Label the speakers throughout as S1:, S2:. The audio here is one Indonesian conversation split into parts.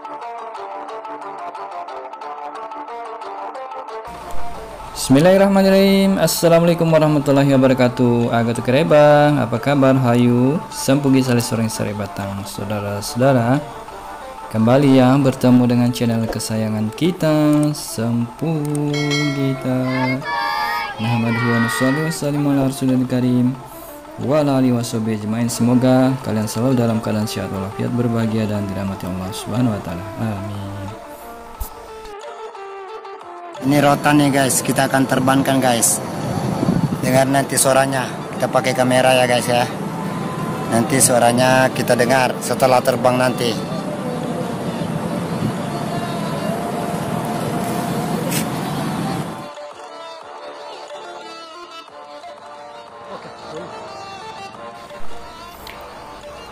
S1: Bismillahirrahmanirrahim. Assalamualaikum warahmatullahi wabarakatuh. Agak kerebang, apa kabar? Hayu sempugi salis soreng sare batang. Saudara-saudara, kembali ya bertemu dengan channel kesayangan kita, Sempugita. Muhammadun sallallahu alaihi karim wa alihi washabihi ajmain. Semoga kalian selalu dalam keadaan sehat walafiat, berbahagia dan dirahmati Allah Subhanahu wa taala. Amin.
S2: Ini rotan nih guys, kita akan terbangkan guys. Dengar nanti suaranya, kita pakai kamera ya guys ya. Nanti suaranya kita dengar setelah terbang nanti.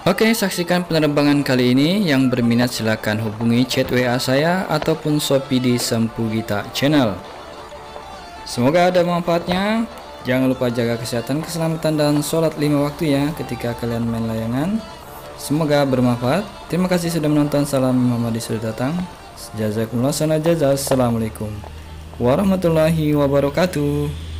S1: Oke, saksikan penerbangan kali ini. Yang berminat silahkan hubungi chat WA saya ataupun Shopee di Sempugita Channel. Semoga ada manfaatnya. Jangan lupa jaga kesehatan, keselamatan, dan sholat 5 waktu ya ketika kalian main layangan. Semoga bermanfaat. Terima kasih sudah menonton. Salam Muhammadi sudah datang. Jazakumullah sana jazaa. Assalamualaikum warahmatullahi wabarakatuh.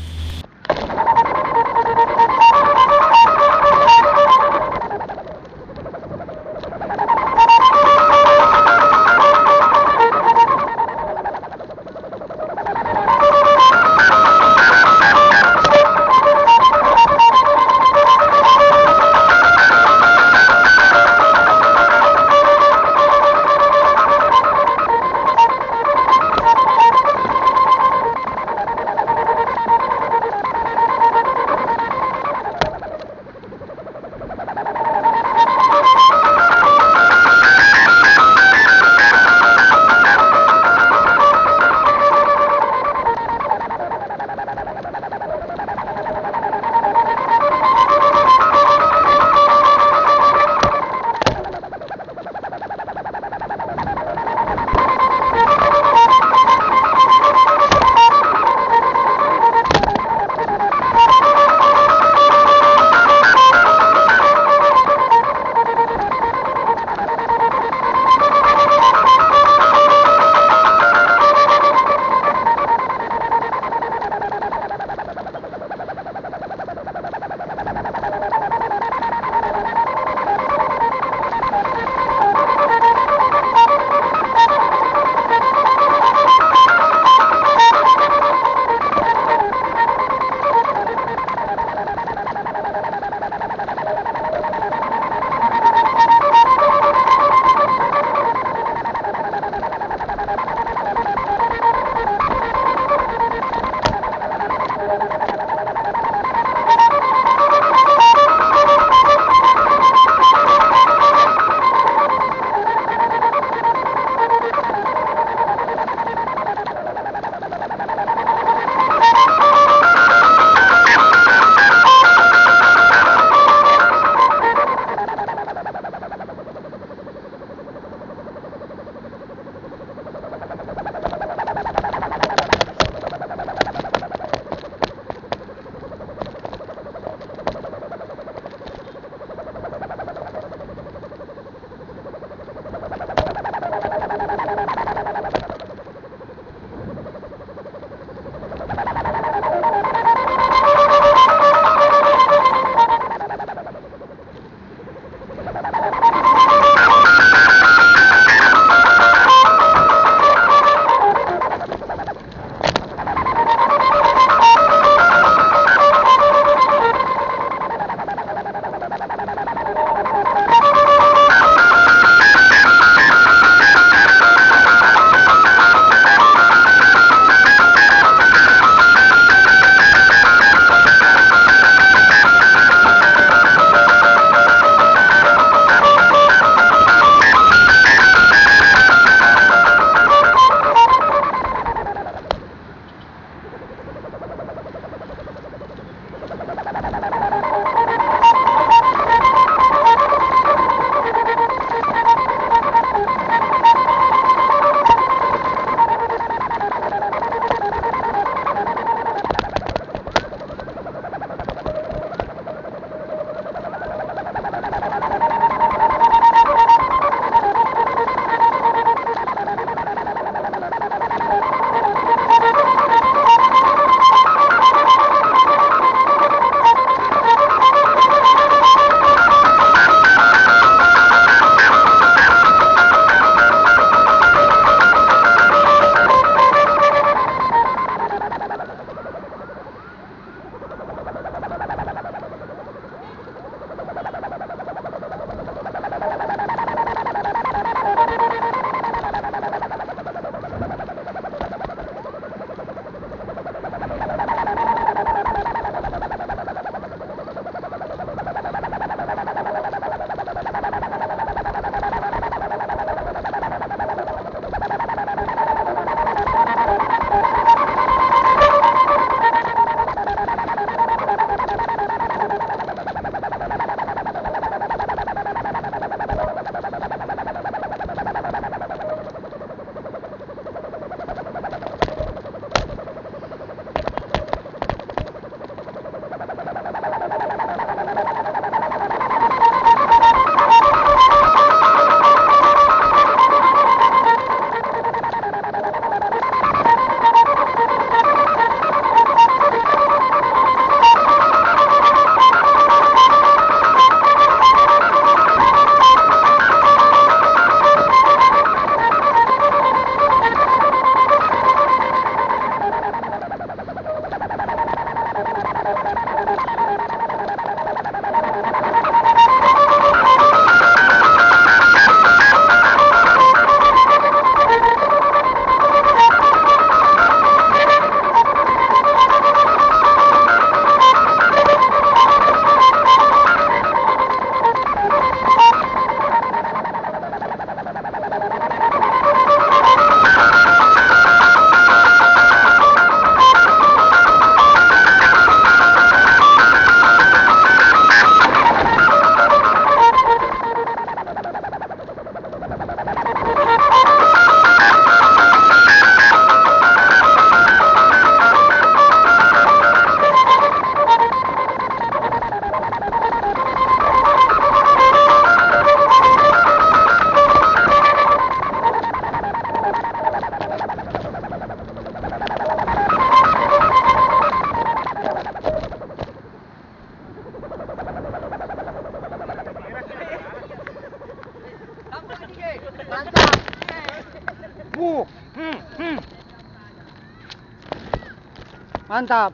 S2: Mantap.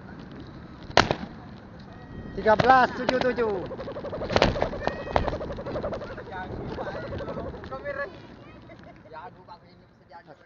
S2: 1377.
S3: Jago Pak ini bisa diadu.